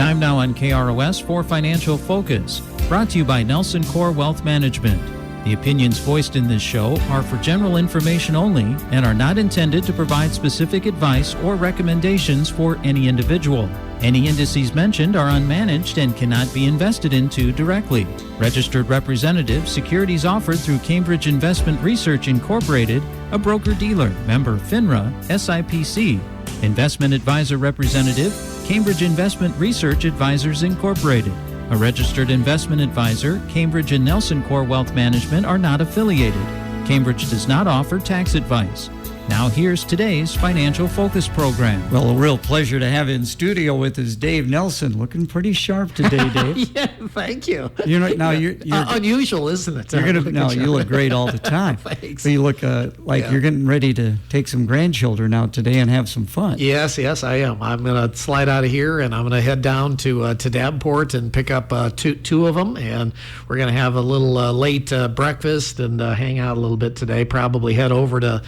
time now on KROS for Financial Focus, brought to you by Nelson Core Wealth Management. The opinions voiced in this show are for general information only and are not intended to provide specific advice or recommendations for any individual. Any indices mentioned are unmanaged and cannot be invested into directly. Registered representative, securities offered through Cambridge Investment Research Incorporated, a broker-dealer, member FINRA, SIPC. Investment advisor representative, Cambridge Investment Research Advisors Incorporated. A registered investment advisor, Cambridge and Nelson Core Wealth Management are not affiliated. Cambridge does not offer tax advice. Now here's today's Financial Focus program. Well, a real pleasure to have in studio with us Dave Nelson. Looking pretty sharp today, Dave. Yeah, thank you. You know, now you're unusual, isn't it? You look great all the time. Thanks. But you look like you're getting ready to take some grandchildren out today and have some fun. Yes, I am. I'm going to slide out of here and I'm going to head down to Davenport and pick up two of them, and we're going to have a little late breakfast and hang out a little bit today. Probably head over to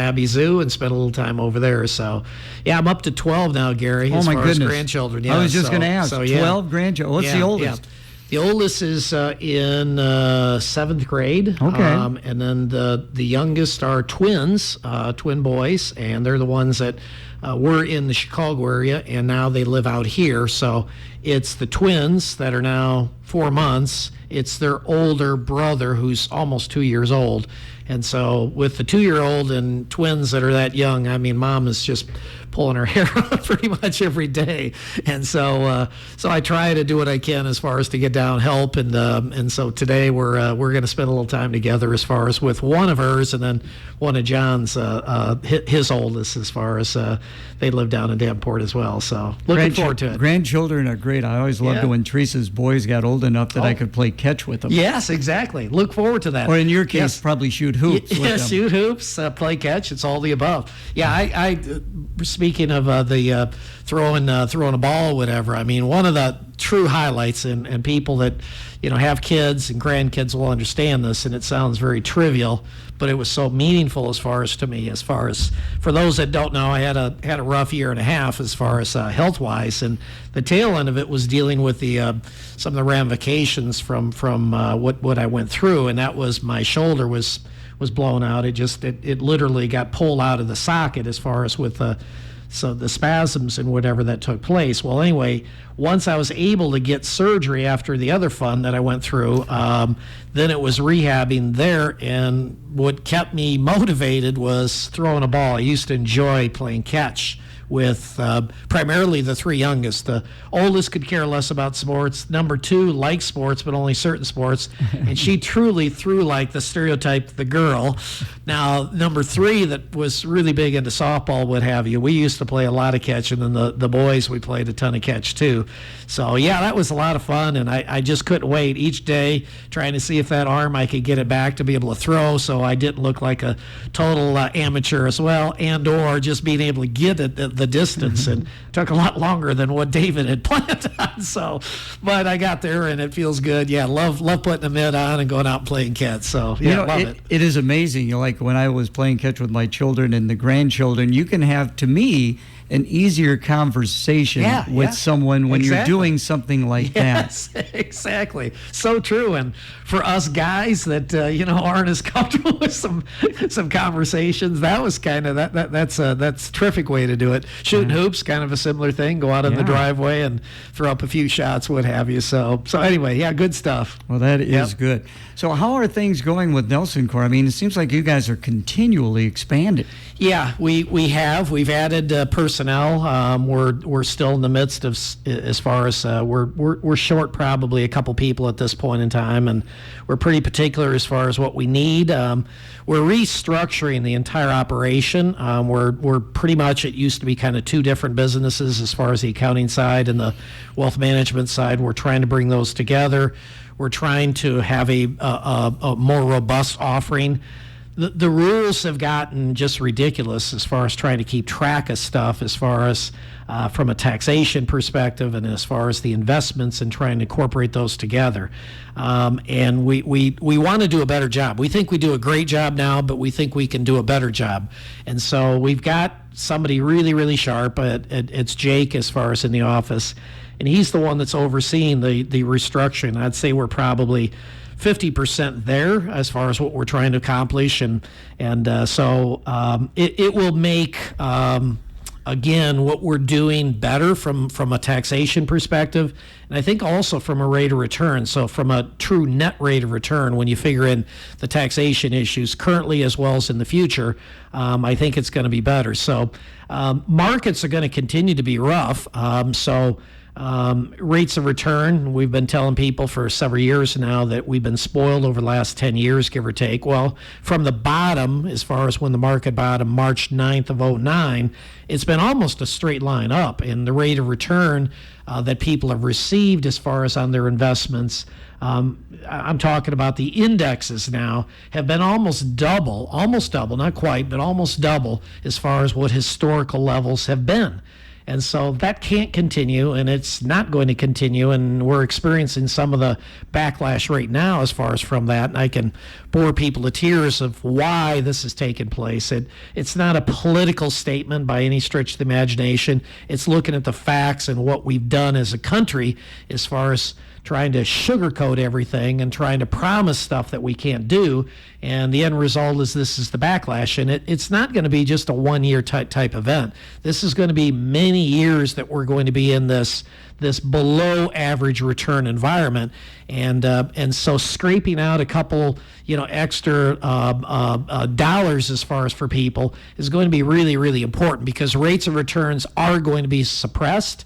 Abbey Zoo and spend a little time over there. So, yeah, I'm up to 12 now, Gary. Oh, as my far goodness. As grandchildren. Yeah, I was just going to ask. 12 grandchildren. What's the oldest? Yeah. The oldest is in 7th grade. Okay. And then the youngest are twins, twin boys, and they're the ones that were in the Chicago area, and now they live out here. So it's the twins that are now 4 months. It's their older brother who's almost 2 years old. And so with the 2-year-old and twins that are that young, I mean, mom is just pulling her hair out pretty much every day. And so I try to do what I can as far as to get down, help. And so today we're going to spend a little time together as far as with one of hers and then one of John's, his oldest, as far as they live down in Davenport as well. So looking forward to it. Grandchildren are great. I always loved it when Teresa's boys got old enough that I could play catch with them. Yes, exactly. Look forward to that. Or in your case, probably shoot hoops with them. Shoot hoops, play catch. It's all the above. Yeah, I speaking of the throwing a ball or whatever, I mean, one of the true highlights, and people that have kids and grandkids will understand this, and it sounds very trivial, but it was so meaningful as far as to me. As far as for those that don't know, I had a rough year and a half as far as health wise, and the tail end of it was dealing with the some of the ramifications from what I went through, and that was my shoulder was blown out. It literally got pulled out of the socket as far as with so the spasms and whatever that took place. Well, anyway, once I was able to get surgery after the other fun that I went through, then it was rehabbing there, and what kept me motivated was throwing a ball. I used to enjoy playing catch with primarily the three youngest. The oldest could care less about sports. Number 2 likes sports, but only certain sports. And she truly threw like the stereotype, the girl. Now, number 3 that was really big into softball, what have you. We used to play a lot of catch, and then the boys, we played a ton of catch too. So, yeah, that was a lot of fun, and I just couldn't wait each day trying to see if that arm, I could get it back to be able to throw so I didn't look like a total amateur as well, and or just being able to get it the distance, and took a lot longer than what David had planned on. So, but I got there and it feels good. Yeah, love putting the mitt on and going out and playing catch. So yeah, love it. It is amazing. Like when I was playing catch with my children and the grandchildren, you can have, to me, an easier conversation with someone when you're doing something like that. Yes, exactly. So true. And for us guys that aren't as comfortable with some conversations, that was kind of that's a terrific way to do it. Shooting hoops, kind of a similar thing. Go out in the driveway and throw up a few shots, what have you. So anyway, yeah, good stuff. Well, that is good. So how are things going with Nelson Core? I mean, it seems like you guys are continually expanding. Yeah, we have. We've added personnel. We're still in the midst of, as far as we're short probably a couple people at this point in time, and we're pretty particular as far as what we need. We're restructuring the entire operation. We're pretty much, it used to be kind of two different businesses as far as the accounting side and the wealth management side. We're trying to bring those together. We're trying to have a more robust offering. The rules have gotten just ridiculous as far as trying to keep track of stuff, as far as from a taxation perspective, and as far as the investments and trying to incorporate those together. And we want to do a better job. We think we do a great job now, but we think we can do a better job. And so we've got somebody really, really sharp. It's Jake, as far as in the office. and he's the one that's overseeing the restructuring. I'd say we're probably 50% there as far as what we're trying to accomplish, and so it will make again what we're doing better from a taxation perspective, and I think also from a rate of return. So from a true net rate of return, when you figure in the taxation issues currently as well as in the future, I think it's going to be better. So markets are going to continue to be rough. Rates of return, we've been telling people for several years now that we've been spoiled over the last 10 years, give or take. Well, from the bottom, as far as when the market bottomed March 9th of 2009, it's been almost a straight line up. And the rate of return that people have received as far as on their investments, I'm talking about the indexes now, have been almost double, not quite, but almost double as far as what historical levels have been. And so that can't continue, and it's not going to continue, and we're experiencing some of the backlash right now as far as from that, and I can bore people to tears of why this is taking place. It's not a political statement by any stretch of the imagination. It's looking at the facts and what we've done as a country as far as trying to sugarcoat everything and trying to promise stuff that we can't do. And the end result is this is the backlash. And it's not going to be just a one-year type event. This is going to be many years that we're going to be in this below average return environment. And so scraping out a couple, extra dollars as far as for people is going to be really, really important, because rates of returns are going to be suppressed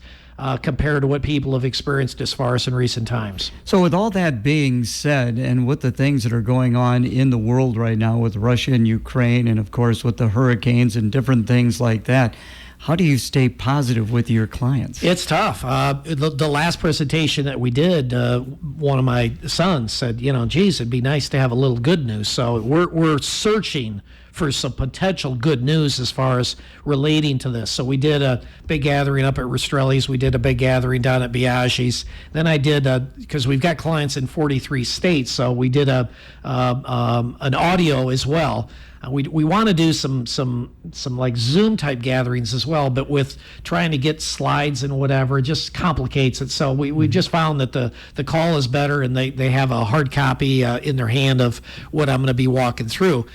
compared to what people have experienced as far as in recent times. So with all that being said, and with the things that are going on in the world right now with Russia and Ukraine, and of course with the hurricanes and different things like that, how do you stay positive with your clients? It's tough. The last presentation that we did, one of my sons said, geez, it'd be nice to have a little good news. So we're searching for some potential good news as far as relating to this. So we did a big gathering up at Rastrelli's. We did a big gathering down at Biaggi's. Then I did, because we've got clients in 43 states, so we did an audio as well. We want to do some like Zoom type gatherings as well, but with trying to get slides and whatever, it just complicates it. So we just found that the call is better, and they have a hard copy in their hand of what I'm going to be walking through.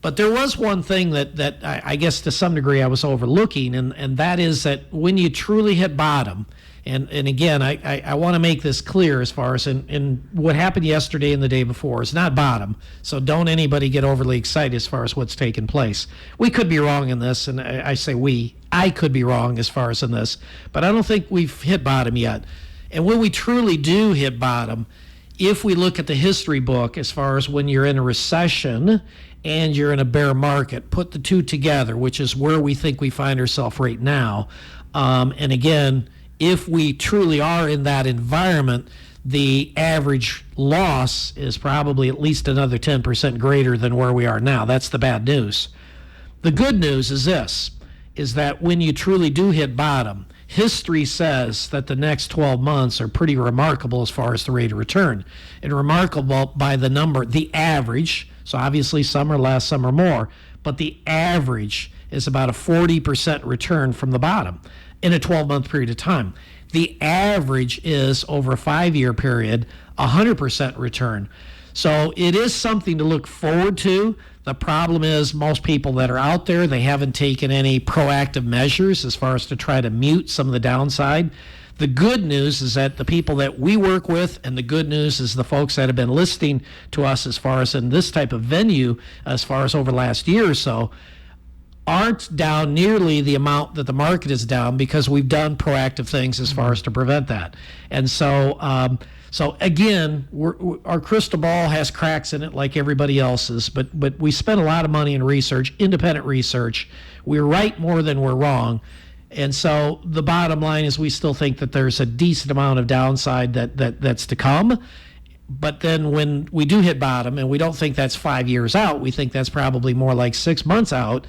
But there was one thing that I guess to some degree I was overlooking, and that is that when you truly hit bottom, and again, I want to make this clear as far as in what happened yesterday and the day before is not bottom. So don't anybody get overly excited as far as what's taken place. We could be wrong in this, and I say I could be wrong as far as in this, but I don't think we've hit bottom yet. And when we truly do hit bottom, if we look at the history book as far as when you're in a recession and you're in a bear market, put the two together, which is where we think we find ourselves right now. And again, if we truly are in that environment, the average loss is probably at least another 10% greater than where we are now. That's the bad news. The good news is this, is that when you truly do hit bottom, history says that the next 12 months are pretty remarkable as far as the rate of return. And remarkable by the number, the average. So obviously some are less, some are more, but the average is about a 40% return from the bottom in a 12-month period of time. The average is over a 5-year period, 100% return. So it is something to look forward to. The problem is most people that are out there, they haven't taken any proactive measures as far as to try to mute some of the downside. The good news is that the people that we work with, and the good news is the folks that have been listening to us as far as in this type of venue, as far as over the last year or so, aren't down nearly the amount that the market is down, because we've done proactive things as far as to prevent that. And so, so again, our crystal ball has cracks in it like everybody else's, but we spent a lot of money in research, independent research. We're right more than we're wrong. And so the bottom line is we still think that there's a decent amount of downside that's to come. But then when we do hit bottom, and we don't think that's 5 years out, we think that's probably more like 6 months out,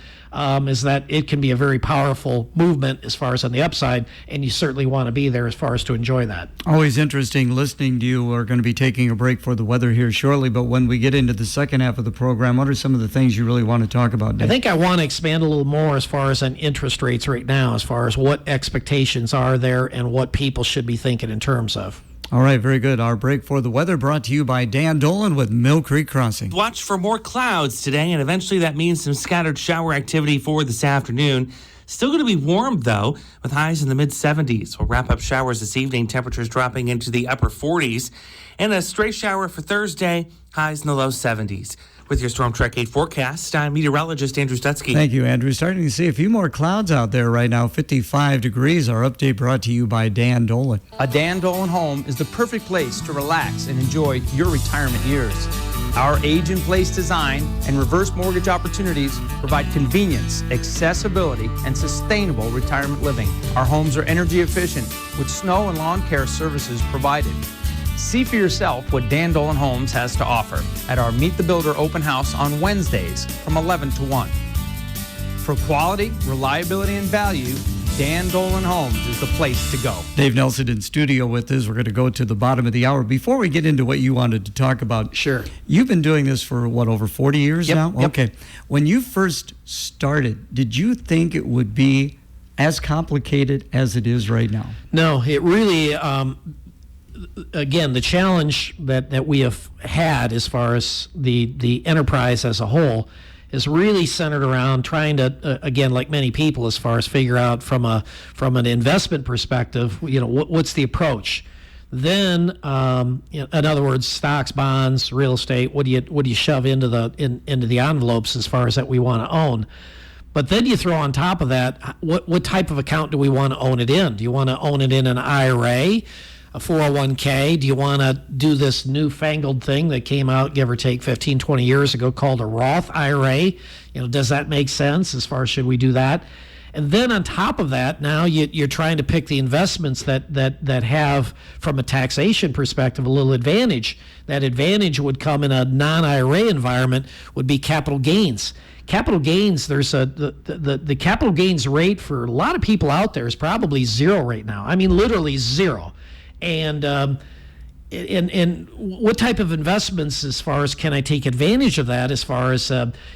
is that it can be a very powerful movement as far as on the upside, and you certainly want to be there as far as to enjoy that. Always interesting listening to you. We're going to be taking a break for the weather here shortly, but when we get into the second half of the program, what are some of the things you really want to talk about, Dave? I think I want to expand a little more as far as on interest rates right now, as far as what expectations are there and what people should be thinking in terms of. All right, very good. Our break for the weather brought to you by Dan Dolan with Mill Creek Crossing. Watch for more clouds today, and eventually that means some scattered shower activity for this afternoon. Still going to be warm, though, with highs in the mid-70s. We'll wrap up showers this evening, temperatures dropping into the upper 40s. And a straight shower for Thursday, highs in the low 70s. With your Storm Track 8 forecast, I'm meteorologist Andrew Stutzky. Thank you, Andrew. Starting to see a few more clouds out there right now, 55 degrees. Our update brought to you by Dan Dolan. A Dan Dolan home is the perfect place to relax and enjoy your retirement years. Our age-in-place design and reverse mortgage opportunities provide convenience, accessibility, and sustainable retirement living. Our homes are energy efficient with snow and lawn care services provided. See for yourself what Dan Dolan Homes has to offer at our Meet the Builder open house on Wednesdays from 11 to 1. For quality, reliability, and value, Dan Dolan Homes is the place to go. Dave Nelson in studio with us. We're going to go to the bottom of the hour. Before we get into what you wanted to talk about, Sure. You've been doing this for, over 40 years Yep, now? yep. Okay. When you first started, did you think it would be as complicated as it is right now? No, it really, again, the challenge that we have had as far as the enterprise as a whole is really centered around trying to, again, like many people, as far as figure out from an investment perspective, what's the approach. Then, in other words, stocks, bonds, real estate. What do you shove into the envelopes as far as that we want to own? But then you throw on top of that, what type of account do we want to own it in? Do you want to own it in an IRA? A 401k? Do you want to do this newfangled thing that came out, give or take 15, 20 years ago, called a Roth IRA? Does that make sense as far as should we do that? And then on top of that, now you're trying to pick the investments that have, from a taxation perspective, a little advantage. That advantage would come in a non-IRA environment, would be capital gains. Capital gains, there's the capital gains rate for a lot of people out there is probably zero right now. I mean, literally zero. And what type of investments, as far as can I take advantage of that, as far as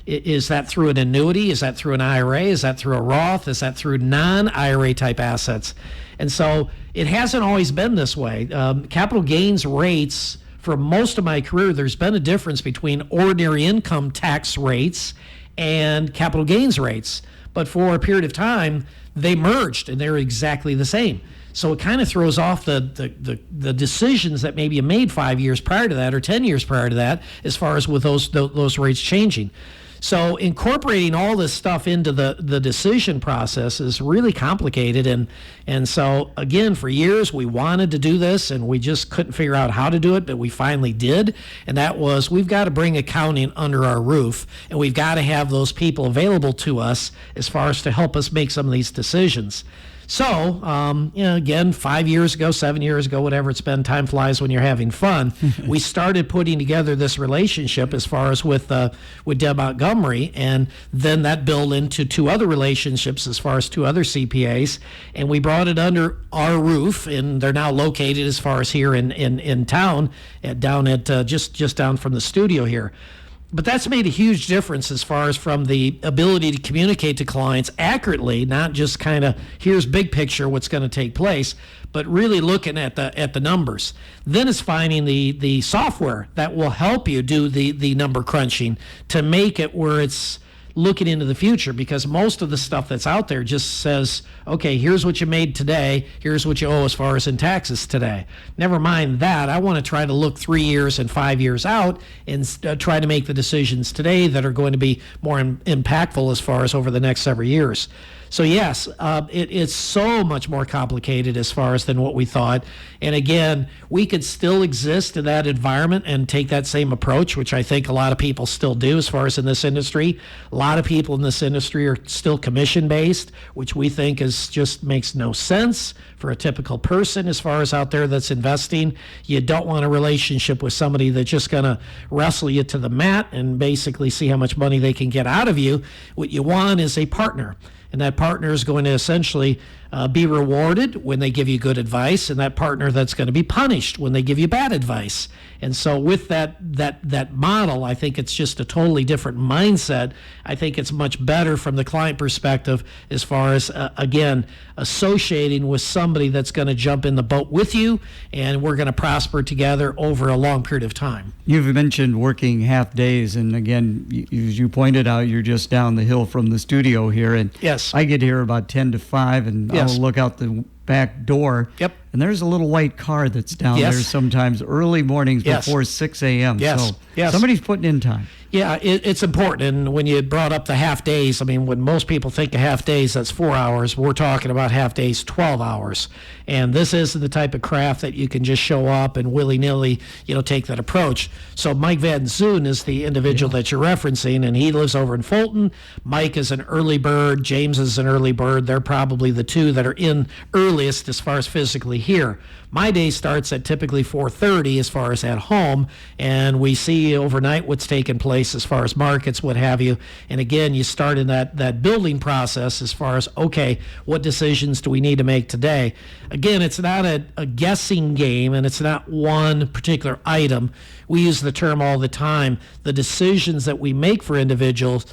is that through an annuity? Is that through an IRA? Is that through a Roth? Is that through non-IRA type assets? And so it hasn't always been this way. Capital gains rates, for most of my career, there's been a difference between ordinary income tax rates and capital gains rates. But for a period of time, they merged and they're exactly the same. So it kind of throws off the decisions that maybe you made 5 years prior to that or 10 years prior to that, as far as with those rates changing. So incorporating all this stuff into the decision process is really complicated. And so, again, for years we wanted to do this and we just couldn't figure out how to do it, but we finally did. And that was, we've got to bring accounting under our roof, and we've got to have those people available to us as far as to help us make some of these decisions. So, again, 5 years ago, 7 years ago, whatever it's been, time flies when you're having fun. We started putting together this relationship as far as with Deb Montgomery, and then that built into two other relationships as far as two other CPAs, and we brought it under our roof, and they're now located as far as here in town, down at just down from the studio here. But that's made a huge difference as far as from the ability to communicate to clients accurately, not just kind of here's big picture what's going to take place, but really looking at the numbers. Then it's finding the software that will help you do the number crunching to make it where it's looking into the future, because most of the stuff that's out there just says, okay, here's what you made today, here's what you owe as far as in taxes today. Never mind that. I want to try to look 3 years and 5 years out and try to make the decisions today that are going to be more impactful as far as over the next several years. So yes, it's so much more complicated as far as than what we thought. And again, we could still exist in that environment and take that same approach, which I think a lot of people still do as far as in this industry. A lot of people in this industry are still commission-based, which we think is just makes no sense for a typical person as far as out there that's investing. You don't want a relationship with somebody that's just going to wrestle you to the mat and basically see how much money they can get out of you. What you want is a partner. And that partner is going to essentially be rewarded when they give you good advice, and that partner that's going to be punished when they give you bad advice. And so with that model, I think it's just a totally different mindset. I think it's much better from the client perspective as far as, again, associating with somebody that's going to jump in the boat with you, and we're going to prosper together over a long period of time. You've mentioned working half days, and again, as you pointed out, you're just down the hill from the studio here, and yes, I get here about 10 to 5, and yes, I'll look out the back door. Yep. And there's a little white car that's down yes, there sometimes early mornings yes, before 6 a.m. Yes. So yes, somebody's putting in time. Yeah, it's important. And when you brought up the half days, I mean, when most people think of half days, that's 4 hours. We're talking about half days, 12 hours. And this is the type of craft that you can just show up and willy-nilly, take that approach. So Mike Van Zoon is the individual that you're referencing, and he lives over in Fulton. Mike is an early bird. James is an early bird. They're probably the two that are in earliest as far as physically here. My day starts at typically 4:30 as far as at home, and we see overnight what's taking place as far as markets, what have you. And again, you start in that building process as far as, okay, what decisions do we need to make today? Again, it's not a guessing game, and it's not one particular item. We use the term all the time. The decisions that we make for individuals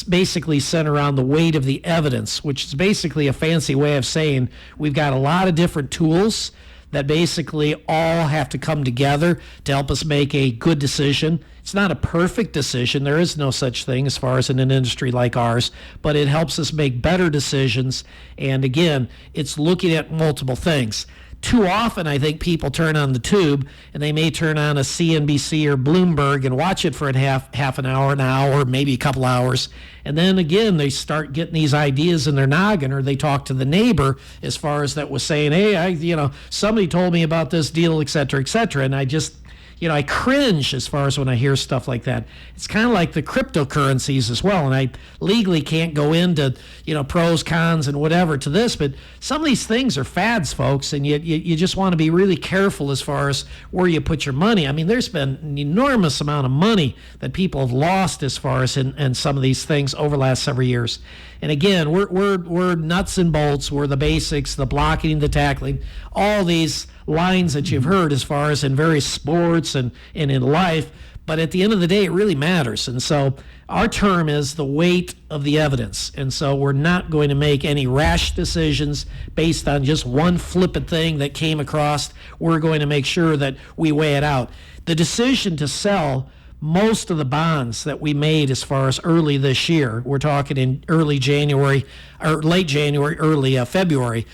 basically center around the weight of the evidence, which is basically a fancy way of saying we've got a lot of different tools that basically all have to come together to help us make a good decision. It's not a perfect decision. There is no such thing as far as in an industry like ours, but it helps us make better decisions. And again, it's looking at multiple things. Too often, I think people turn on the tube, and they may turn on a CNBC or Bloomberg and watch it for a half an hour, maybe a couple hours. And then again, they start getting these ideas in their noggin, or they talk to the neighbor as far as that was saying, hey, somebody told me about this deal, et cetera, et cetera. And I just, I cringe as far as when I hear stuff like that. It's kind of like the cryptocurrencies as well. And I legally can't go into, pros, cons, and whatever to this, but some of these things are fads, folks, and you just want to be really careful as far as where you put your money. I mean, there's been an enormous amount of money that people have lost as far as in some of these things over the last several years. And again, we're nuts and bolts. We're the basics, the blocking, the tackling, all these lines that you've heard as far as in various sports and in life. But at the end of the day, it really matters. And so our term is the weight of the evidence. And so we're not going to make any rash decisions based on just one flippant thing that came across. We're going to make sure that we weigh it out. The decision to sell most of the bonds that we made as far as early this year, we're talking in early January or late January, early February,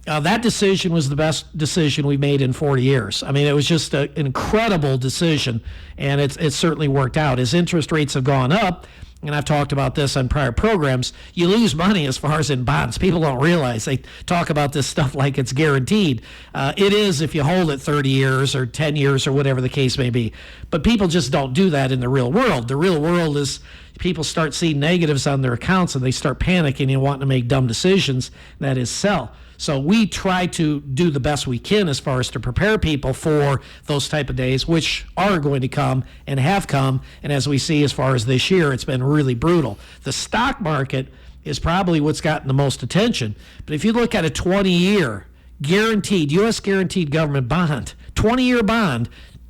that decision was the best decision we made in 40 years. I mean, it was just an incredible decision, and it's certainly worked out. As interest rates have gone up, and I've talked about this on prior programs, you lose money as far as in bonds. People don't realize. They talk about this stuff like it's guaranteed. It is if you hold it 30 years or 10 years or whatever the case may be. But people just don't do that in the real world. The real world is people start seeing negatives on their accounts, and they start panicking and wanting to make dumb decisions. That is sell. So we try to do the best we can as far as to prepare people for those type of days, which are going to come and have come. And as we see as far as this year, it's been really brutal. The stock market is probably what's gotten the most attention. But if you look at a 20-year guaranteed, U.S. guaranteed government bond, 20-year bond,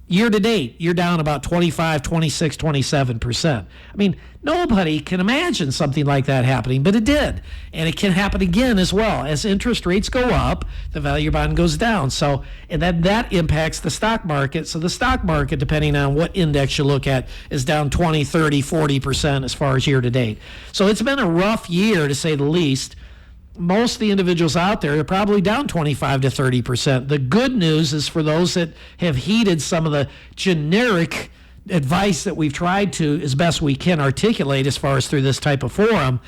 year to date, you're down about 25, 26, 27%. I mean, nobody can imagine something like that happening, but it did. And it can happen again as well. As interest rates go up, the value of bond goes down. So, and then that impacts the stock market. So the stock market, depending on what index you look at, is down 20, 30, 40% as far as year to date. So it's been a rough year, to say the least. Most of the individuals out there are probably down 25 to 30%. The good news is for those that have heeded some of the generic advice that we've tried to, as best we can, articulate as far as through this type of forum,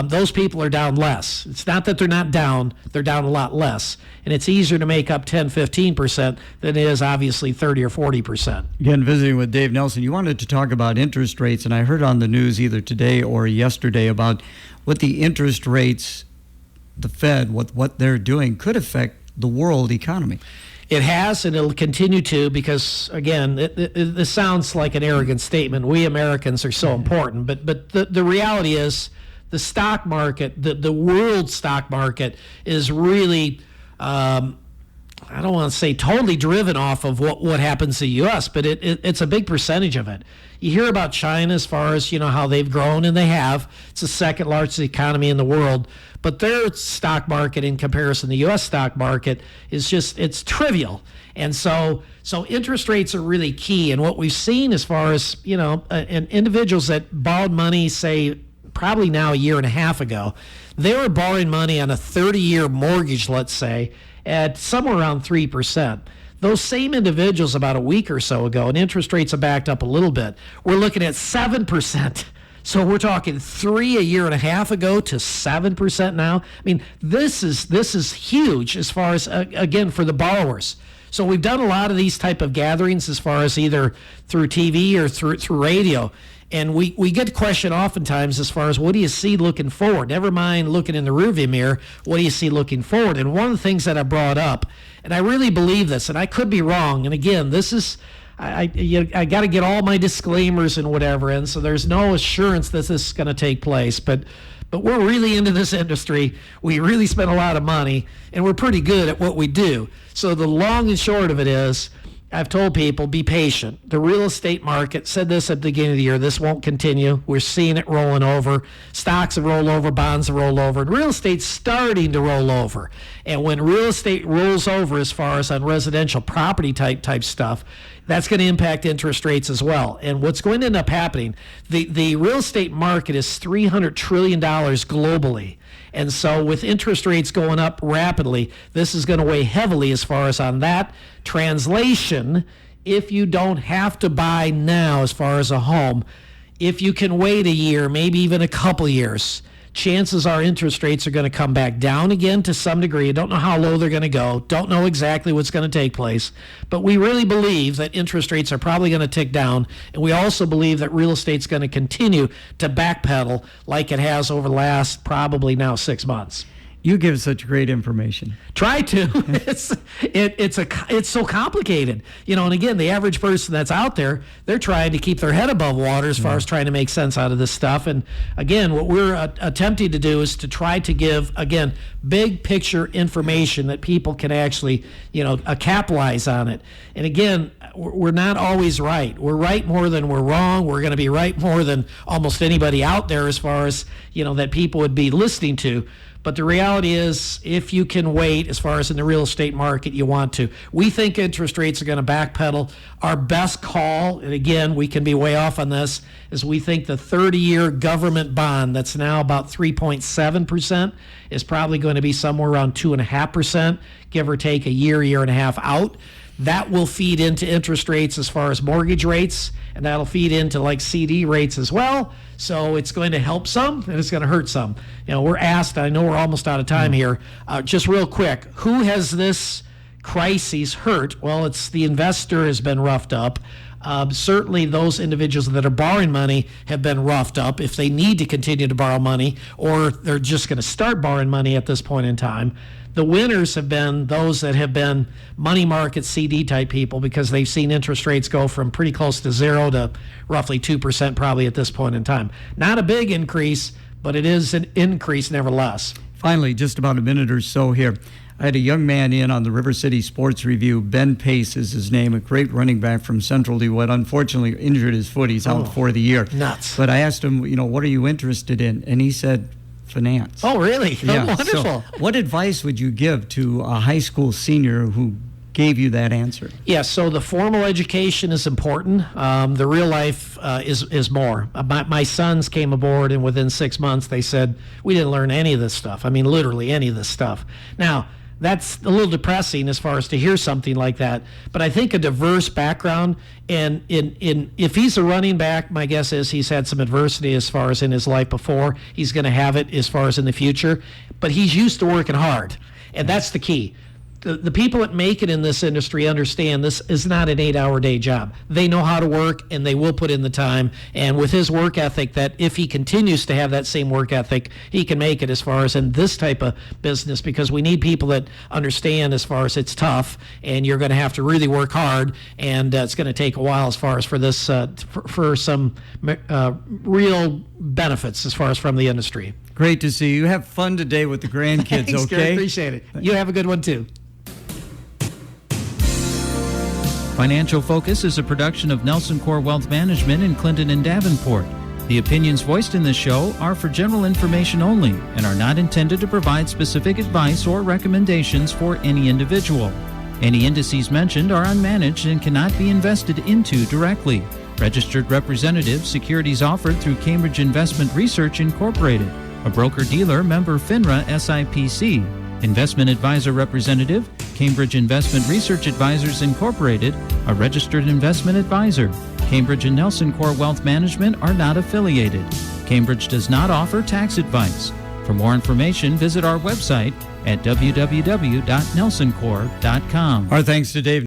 those people are down less. It's not that they're not down, they're down a lot less. And it's easier to make up 10, 15% than it is obviously 30 or 40%. Again, visiting with Dave Nelson, you wanted to talk about interest rates, and I heard on the news either today or yesterday about what the interest rates, the Fed, what they're doing could affect the world economy. It has, and it'll continue to, because, again, this sounds like an arrogant statement. We Americans are so important. But the reality is the stock market, the world stock market is really, I don't want to say totally driven off of what happens to the U.S., but it's a big percentage of it. You hear about China as far as, how they've grown, and they have. It's the second largest economy in the world. But their stock market in comparison to the U.S. stock market is it's trivial. And so interest rates are really key. And what we've seen as far as, and individuals that borrowed money, say, probably now a year and a half ago, they were borrowing money on a 30-year mortgage, let's say, at somewhere around 3%. Those same individuals about a week or so ago, and interest rates have backed up a little bit, we're looking at 7%. So we're talking 3 a year and a half ago to 7% now. I mean, this is huge as far as, again, for the borrowers. So we've done a lot of these type of gatherings as far as either through TV or through radio. And we get the question oftentimes as far as what do you see looking forward? Never mind looking in the rearview mirror, what do you see looking forward? And one of the things that I brought up, and I really believe this, and I could be wrong, and again, this is, I got to get all my disclaimers and whatever, and so there's no assurance that this is going to take place, but we're really into this industry. We really spend a lot of money, and we're pretty good at what we do. So the long and short of it is, I've told people, be patient. The real estate market, said this at the beginning of the year, this won't continue. We're seeing it rolling over. Stocks have rolled over, bonds have rolled over, and real estate's starting to roll over. And when real estate rolls over as far as on residential property type stuff, that's going to impact interest rates as well. And what's going to end up happening, the real estate market is $300 trillion globally. And so with interest rates going up rapidly, this is going to weigh heavily as far as on that. Translation, if you don't have to buy now as far as a home, if you can wait a year, maybe even a couple years, chances are interest rates are going to come back down again to some degree. I don't know how low they're going to go. Don't know exactly what's going to take place. But we really believe that interest rates are probably going to tick down. And we also believe that real estate's going to continue to backpedal like it has over the last probably now 6 months. You give such great information. Try to. It's so complicated. And again, the average person that's out there, they're trying to keep their head above water as far as trying to make sense out of this stuff. And again, what we're attempting to do is to try to give, again, big picture information that people can actually, capitalize on it. And again, we're not always right. We're right more than we're wrong. We're going to be right more than almost anybody out there as far as, that people would be listening to. But the reality is, if you can wait, as far as in the real estate market, you want to. We think interest rates are going to backpedal. Our best call, and again, we can be way off on this, is we think the 30-year government bond that's now about 3.7% is probably going to be somewhere around 2.5%, give or take a year and a half out. That will feed into interest rates as far as mortgage rates, and that'll feed into like CD rates as well. So it's going to help some, and it's going to hurt some. We're asked, I know we're almost out of time here, just real quick, who has this crisis hurt? Well, it's the investor has been roughed up. Certainly those individuals that are borrowing money have been roughed up if they need to continue to borrow money, or they're just going to start borrowing money at this point in time. The winners have been those that have been money market CD type people, because they've seen interest rates go from pretty close to 0 to roughly 2% probably at this point in time. Not a big increase, but it is an increase nevertheless. Finally, just about a minute or so here. I had a young man in on the River City Sports Review. Ben Pace is his name, a great running back from Central DeWitt. Unfortunately, injured his foot. He's out for the year. Nuts. But I asked him, what are you interested in? And he said, finance. Oh, really? Yeah. Oh, wonderful. So what advice would you give to a high school senior who gave you that answer? Yeah, so the formal education is important. The real life is more. My sons came aboard, and within 6 months, they said, we didn't learn any of this stuff. I mean, literally any of this stuff. Now, that's a little depressing as far as to hear something like that. But I think a diverse background, and if he's a running back, my guess is he's had some adversity as far as in his life before. He's going to have it as far as in the future. But he's used to working hard, and that's the key. The people that make it in this industry understand this is not an 8-hour day job. They know how to work, and they will put in the time. And with his work ethic, that if he continues to have that same work ethic, he can make it as far as in this type of business, because we need people that understand as far as it's tough, and you're going to have to really work hard, and it's going to take a while as far as for this for some real benefits as far as from the industry. Great to see you. Have fun today with the grandkids, Thanks, okay? Gary, appreciate it. You have a good one, too. Financial Focus is a production of Nelson Core Wealth Management in Clinton and Davenport. The opinions voiced in this show are for general information only and are not intended to provide specific advice or recommendations for any individual. Any indices mentioned are unmanaged and cannot be invested into directly. Registered representative, securities offered through Cambridge Investment Research Incorporated, a broker-dealer member FINRA SIPC. Investment advisor representative, Cambridge Investment Research Advisors Incorporated, a registered investment advisor. Cambridge and Nelson Core Wealth Management are not affiliated. Cambridge does not offer tax advice. For more information, visit our website at www.nelsoncore.com. Our thanks to Dave